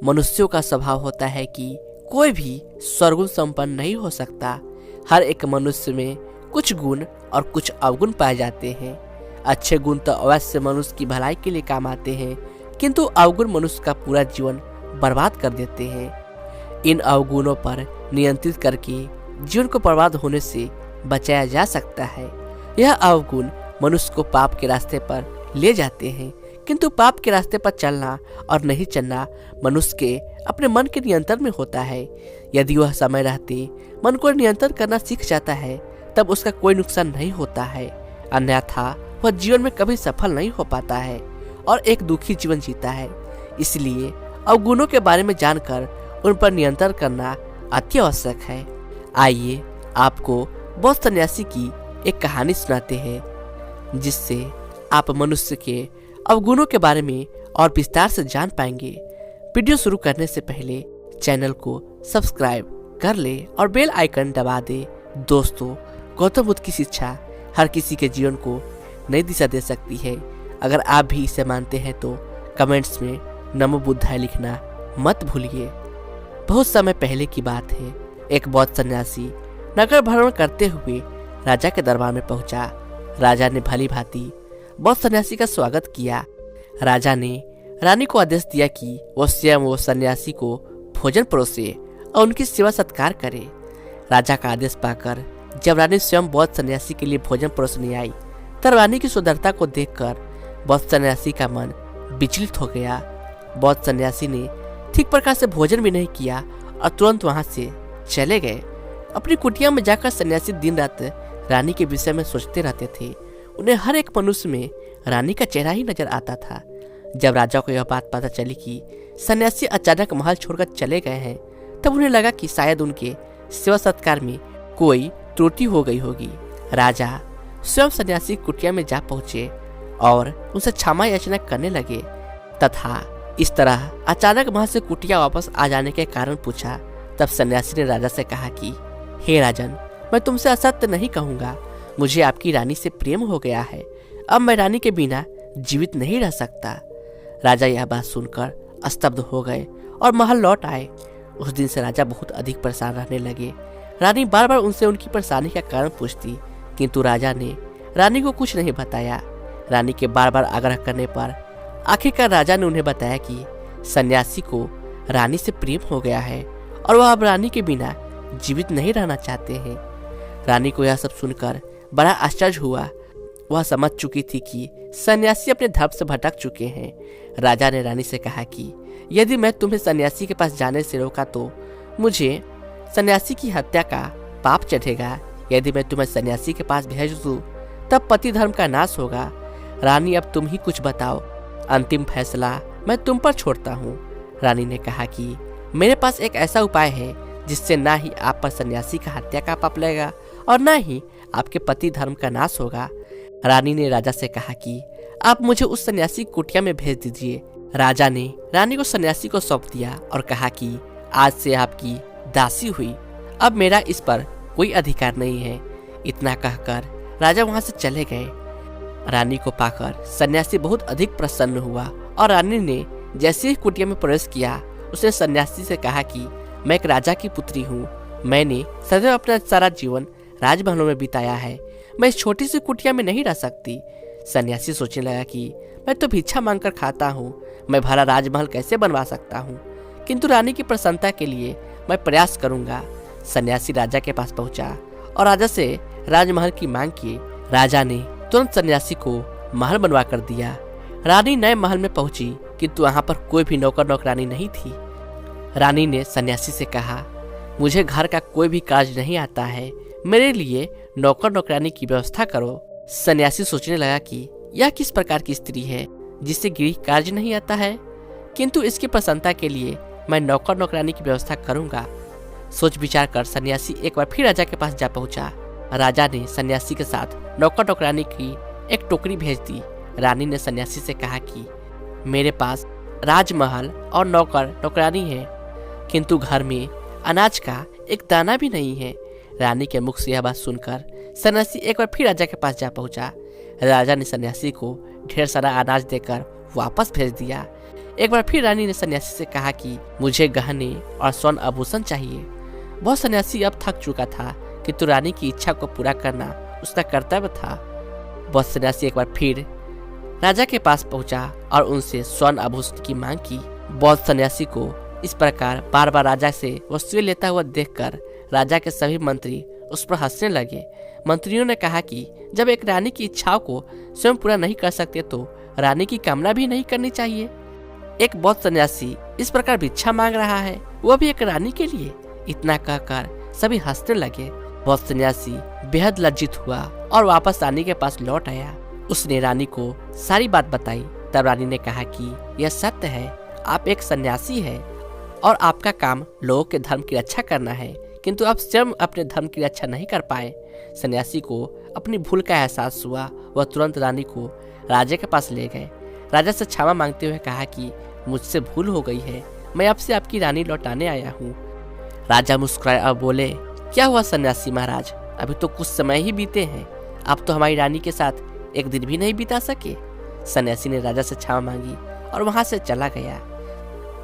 मनुष्यों का स्वभाव होता है कि कोई भी सर्वगुण संपन्न नहीं हो सकता। हर एक मनुष्य में कुछ गुण और कुछ अवगुण पाए जाते हैं। अच्छे गुण तो अवश्य मनुष्य की भलाई के लिए काम आते हैं, किंतु अवगुण मनुष्य का पूरा जीवन बर्बाद कर देते हैं। इन अवगुणों पर नियंत्रित करके जीवन को बर्बाद होने से बचाया जा सकता है। यह अवगुण मनुष्य को पाप के रास्ते पर ले जाते हैं, किंतु पाप के रास्ते पर चलना और नहीं चलना मनुष्य के अपने मन के नियंत्रण में होता है। यदि वह समय रहते मन को नियंत्रण करना सीख जाता है तब उसका कोई नुकसान नहीं होता है, अन्यथा वह जीवन में कभी सफल नहीं हो पाता है और एक दुखी जीवन जीता है। इसलिए अवगुणों के बारे में जानकर उन पर नियंत्रण करना अति आवश्यक है। आइए आपको बौद्ध सन्यासी की एक कहानी सुनाते हैं, जिससे आप मनुष्य के अवगुणों के बारे में और विस्तार से जान पाएंगे। वीडियो शुरू करने से पहले चैनल को सब्सक्राइब कर ले और बेल आइकन दबा दे। दोस्तों, गौतम बुद्ध की शिक्षा हर किसी के जीवन को नई दिशा दे सकती है। अगर आप भी इसे मानते हैं तो कमेंट्स में नमो बुद्धाय लिखना मत भूलिए। बहुत समय पहले की बात है। एक बौद्ध सन्यासी नगर भ्रमण करते हुए राजा के दरबार में पहुंचा। राजा ने भली भांति बौद्ध सन्यासी का स्वागत किया। राजा ने रानी को आदेश दिया कि वह स्वयं वो सन्यासी को भोजन परोसे और उनकी सेवा सत्कार करे। राजा का आदेश पाकर जब रानी स्वयं बौद्ध सन्यासी के लिए भोजन परोसने आई, तब रानी की सुंदरता को देखकर बौद्ध सन्यासी का मन विचलित हो गया। बौद्ध सन्यासी ने ठीक प्रकार से भोजन भी नहीं किया और तुरंत वहां से चले गए। अपनी कुटिया में जाकर सन्यासी दिन रात रानी के विषय में सोचते रहते थे। उन्हें हर एक मनुष्य में रानी का चेहरा ही नजर आता था। जब राजा को यह बात पता चली कि सन्यासी अचानक महल छोड़कर चले गए हैं, तब उन्हें लगा कि शायद उनके सेवा सत्कार में कोई त्रुटि हो गई होगी। राजा स्वयं सन्यासी कुटिया में जा पहुंचे और उनसे क्षमा याचना करने लगे तथा इस तरह अचानक वहां से कुटिया वापस आ जाने के कारण पूछा। तब सन्यासी ने राजा से कहा कि हे राजन, मैं तुमसे असत्य नहीं कहूंगा। मुझे आपकी रानी से प्रेम हो गया है। अब मैं रानी के बिना जीवित नहीं रह सकता। राजा यह बात सुनकर स्तब्ध हो गए और महल लौट आए। उस दिन से राजा बहुत अधिक परेशान रहने लगे। रानी बार बार उनसे उनकी परेशानी का कारण पूछती, किंतु राजा ने रानी को कुछ नहीं बताया। रानी के बार बार आग्रह करने पर आखिरकार राजा ने उन्हें बताया कि सन्यासी को रानी से प्रेम हो गया है और वह अब रानी के बिना जीवित नहीं रहना चाहते हैं। रानी को यह सब सुनकर बड़ा आश्चर्य हुआ। वह समझ चुकी थी कि सन्यासी अपने धर्म से भटक चुके हैं। राजा ने रानी से कहा कि यदि मैं तुम्हें सन्यासी के पास जाने से रोका तो मुझे सन्यासी की हत्या का पाप चढ़ेगा। यदि मैं तुम्हें सन्यासी के पास भेज दूं, तब पति धर्म का नाश होगा। रानी, अब तुम ही कुछ बताओ। अंतिम फैसला मैं तुम पर छोड़ता हूँ। रानी ने कहा कि मेरे पास एक ऐसा उपाय है जिससे ना ही आप पर सन्यासी का हत्या का पाप लगेगा और ना ही आपके पति धर्म का नाश होगा। रानी ने राजा से कहा कि आप मुझे उस सन्यासी कुटिया में भेज दीजिए। राजा ने रानी को सन्यासी को सौंप दिया और कहा कि आज से आपकी दासी हुई। अब मेरा इस पर कोई अधिकार नहीं है। इतना कहकर राजा वहां से चले गए। रानी को पाकर सन्यासी बहुत अधिक प्रसन्न हुआ और रानी ने जैसे ही कुटिया में प्रवेश किया, उसने सन्यासी से कहा कि मैं एक राजा की पुत्री हूँ। मैंने सदैव अपना सारा जीवन राजमहलों में बिताया है। मैं इस छोटी सी कुटिया में नहीं रह सकती। सन्यासी सोचने लगा कि मैं तो भिक्षा मांगकर खाता हूँ, मैं भला राजमहल कैसे बनवा सकता हूँ, किंतु रानी की प्रसन्नता के लिए मैं प्रयास करूंगा। सन्यासी राजा के पास पहुंचा और राजा से राजमहल की मांग की। राजा ने तुरंत सन्यासी को महल बनवा कर दिया। रानी नए महल में पहुंची, किंतु वहां पर कोई भी नौकर नौकरानी नहीं थी। रानी ने सन्यासी से कहा, मुझे घर का कोई भी कार्य नहीं आता है, मेरे लिए नौकर नौकरानी की व्यवस्था करो। सन्यासी सोचने लगा कि यह किस प्रकार की स्त्री है जिसे गृह कार्य नहीं आता है, किंतु इसकी प्रसन्नता के लिए मैं नौकर नौकरानी की व्यवस्था करूंगा। सोच विचार कर सन्यासी एक बार फिर राजा के पास जा पहुंचा। राजा ने सन्यासी के साथ नौकर नौकरानी की एक टोकरी भेज दी। रानी ने सन्यासी से कहा कि मेरे पास राजमहल और नौकर नौकरानी है, किंतु घर में अनाज का एक दाना भी नहीं है। रानी के मुख से यह बात सुनकर सन्यासी एक बार फिर राजा के पास जा पहुंचा। राजा ने सन्यासी को ढेर सारा अनाज देकर वापस भेज दिया। एक बार फिर रानी ने सन्यासी से कहा कि मुझे गहने और स्वर्ण आभूषण चाहिए। वह सन्यासी अब थक चुका था किंतु रानी की इच्छा को पूरा करना उसका कर्तव्य था। वह सन्यासी एक बार फिर राजा के पास पहुंचा और उनसे स्वर्ण आभूषण की मांग की। बौद्ध सन्यासी को इस प्रकार बार बार राजा से वस्तुएं लेता हुआ देखकर राजा के सभी मंत्री उस पर हंसने लगे। मंत्रियों ने कहा कि जब एक रानी की इच्छाओं को स्वयं पूरा नहीं कर सकते तो रानी की कामना भी नहीं करनी चाहिए। एक बौद्ध सन्यासी इस प्रकार भिक्षा मांग रहा है, वह भी एक रानी के लिए। इतना कहकर सभी हंसने लगे। बौद्ध सन्यासी बेहद लज्जित हुआ और वापस रानी के पास लौट आया। उसने रानी को सारी बात बताई। तब रानी ने कहा कि यह सत्य है, आप एक सन्यासी है और आपका काम लोगों के धर्म की रक्षा करना है, किंतु आप स्वयं अपने धर्म की रक्षा नहीं कर पाए। सन्यासी को अपनी भूल का एहसास हुआ। वह तुरंत रानी को राजा के पास ले गए। राजा से क्षमा मांगते हुए कहा कि मुझसे भूल हो गई है, मैं आपसे आपकी रानी लौटाने आया हूँ। राजा मुस्कुराए और बोले, क्या हुआ सन्यासी महाराज, अभी तो कुछ समय ही बीते हैं, आप तो हमारी रानी के साथ एक दिन भी नहीं बिता सके। सन्यासी ने राजा से क्षमा मांगी और वहां से चला गया।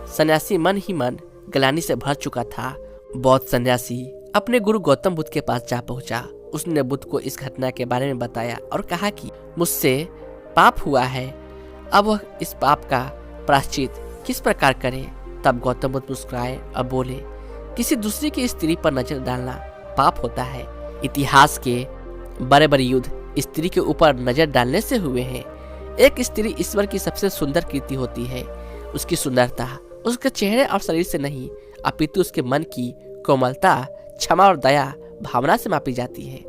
सन्यासी मन ही मन ग्लानि से भर चुका था। बौद्ध सन्यासी अपने गुरु गौतम बुद्ध के पास जा पहुंचा। उसने बुद्ध को इस घटना के बारे में बताया और कहा कि मुझसे पाप हुआ है, अब वह इस पाप का प्रायश्चित किस प्रकार करे। तब गौतम बुद्ध मुस्कुराए और बोले, किसी दूसरी की स्त्री पर नजर डालना पाप होता है। इतिहास के बड़े बड़े युद्ध स्त्री के ऊपर नजर डालने से हुए हैं। एक स्त्री ईश्वर की सबसे सुंदर कृति होती है। उसकी सुंदरता उसके चेहरे और शरीर से नहीं, अपितु उसके मन की कोमलता, क्षमा और दया भावना से मापी जाती है।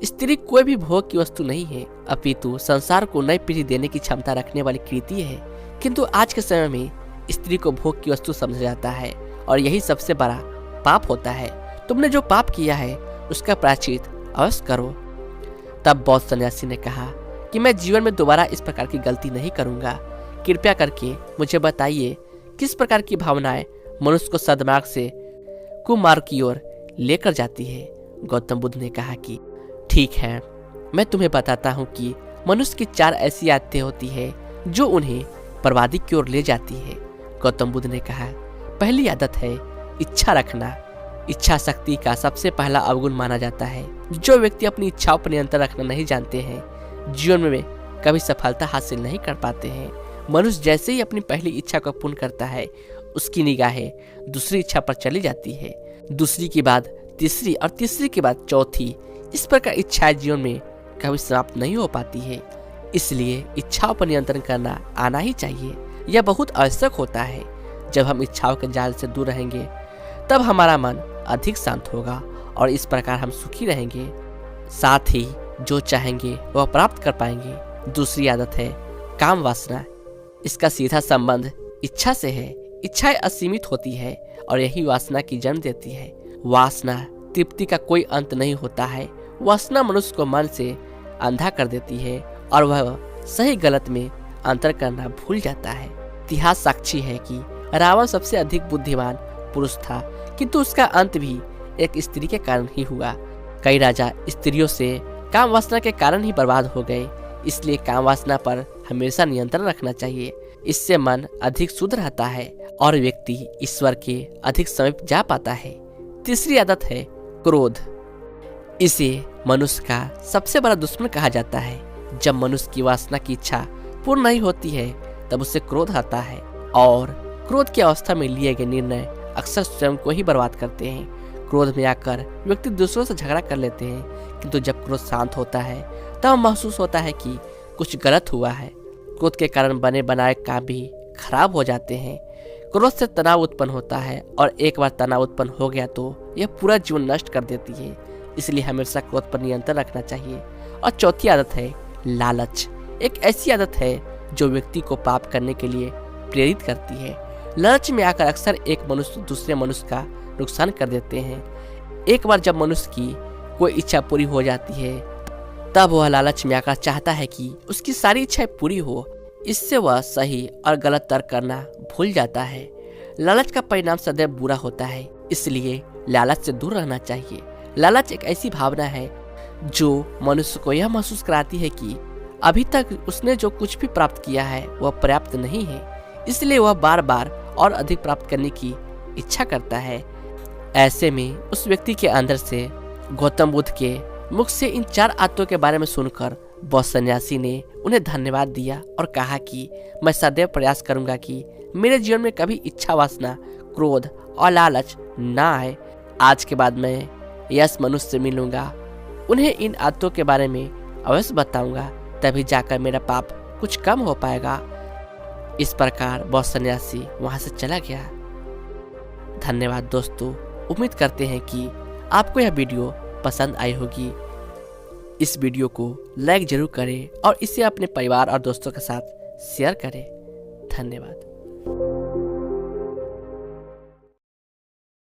स्त्री कोई भी भोग की वस्तु नहीं है, अपितु संसार को नई पीढ़ी देने की क्षमता रखने वाली कृति है। किंतु आज के समय में स्त्री को भोग की वस्तु समझा जाता है और यही सबसे बड़ा पाप होता है। तुमने जो पाप किया है उसका प्रायश्चित अवश्य करो। तब बौद्ध सन्यासी ने कहा कि मैं जीवन में दोबारा इस प्रकार की गलती नहीं करूंगा। कृपया करके मुझे बताइए किस प्रकार की भावनाएं मनुष्य को सद्मार्ग से कुमार्ग की ओर लेकर जाती है। गौतम बुद्ध ने कहा कि ठीक है, मैं तुम्हें बताता हूँ कि मनुष्य की 4 ऐसी आदतें होती है जो उन्हें बर्बादी की ओर ले जाती है। गौतम बुद्ध ने कहा, पहली आदत है इच्छा रखना। इच्छा शक्ति का सबसे पहला अवगुण माना जाता है। जो व्यक्ति अपनी इच्छाओं पर नियंत्रण रखना नहीं जानते हैं, जीवन में कभी सफलता हासिल नहीं कर पाते हैं। मनुष्य जैसे ही अपनी पहली इच्छा को पूर्ण करता है, उसकी निगाहें दूसरी इच्छा पर चली जाती है, दूसरी के बाद तीसरी और तीसरी के बाद चौथी। इस प्रकार इच्छाएं जीवन में कभी समाप्त नहीं हो पाती है। इसलिए इच्छाओं पर नियंत्रण करना आना ही चाहिए। यह बहुत आवश्यक होता है। जब हम इच्छाओं के जाल से दूर रहेंगे तब हमारा मन अधिक शांत होगा और इस प्रकार हम सुखी रहेंगे, साथ ही जो चाहेंगे वह प्राप्त कर पाएंगे। दूसरी आदत है काम वासना। इसका सीधा संबंध इच्छा से है। इच्छाएं असीमित होती है और यही वासना की जन्म देती है। वासना तृप्ति का कोई अंत नहीं होता है। वासना मनुष्य को मन से अंधा कर देती है और वह सही गलत में अंतर करना भूल जाता है। इतिहास साक्षी है कि रावण सबसे अधिक बुद्धिमान पुरुष था, किंतु उसका अंत भी एक स्त्री के कारण ही हुआ। कई राजा स्त्रियों से काम वासना के कारण ही बर्बाद हो गए। इसलिए काम वासना पर हमेशा नियंत्रण रखना चाहिए। इससे मन अधिक शुद्ध रहता है और व्यक्ति ईश्वर के अधिक समीप जा पाता है। तीसरी आदत है क्रोध। इसे मनुष्य का सबसे बड़ा दुश्मन कहा जाता है। जब मनुष्य की वासना की इच्छा पूर्ण नहीं होती है तब उसे क्रोध आता है और क्रोध की अवस्था में लिए गए निर्णय अक्सर स्वयं को ही बर्बाद करते हैं। क्रोध में आकर व्यक्ति दूसरों से झगड़ा कर लेते हैं, किंतु जब क्रोध शांत होता है तब महसूस होता है कि कुछ गलत हुआ है। क्रोध के कारण बने बनाए काम भी खराब हो जाते हैं। क्रोध से तनाव उत्पन्न होता है और एक बार तनाव उत्पन्न हो गया तो यह पूरा जीवन नष्ट कर देती है। इसलिए हमेशा क्रोध पर नियंत्रण रखना चाहिए। और चौथी आदत है लालच। एक ऐसी आदत है जो व्यक्ति को पाप करने के लिए प्रेरित करती है। लालच में आकर अक्सर एक मनुष्य दूसरे मनुष्य का नुकसान कर देते हैं। एक बार जब मनुष्य की कोई इच्छा पूरी हो जाती है तब वह लालच में आकर चाहता है कि उसकी सारी इच्छाएं पूरी हो। इससे वह सही और गलत तर्क करना भूल जाता है। लालच का परिणाम सदैव बुरा होता है, इसलिए लालच से दूर रहना चाहिए। लालच एक ऐसी भावना है जो मनुष्य को यह महसूस कराती है कि अभी तक उसने जो कुछ भी प्राप्त किया है वह पर्याप्त नहीं है, इसलिए वह बार बार और अधिक प्राप्त करने की इच्छा करता है। ऐसे में उस व्यक्ति के अंदर से गौतम बुद्ध के मुख से इन 4 आदतों के बारे में सुनकर बौद्ध सन्यासी ने उन्हें धन्यवाद दिया और कहा कि मैं सदैव प्रयास करूंगा कि मेरे जीवन में कभी इच्छा वासना, क्रोध और लालच ना आए। आज के बाद मैं यस मनुष्य से मिलूंगा, उन्हें इन आदतों के बारे में अवश्य बताऊंगा, तभी जाकर मेरा पाप कुछ कम हो पाएगा। इस प्रकार बौद्ध सन्यासी वहां से चला गया। धन्यवाद दोस्तों, उम्मीद करते हैं कि आपको यह वीडियो पसंद आई होगी। इस वीडियो को लाइक जरूर करें और इसे अपने परिवार और दोस्तों के साथ शेयर करें। धन्यवाद।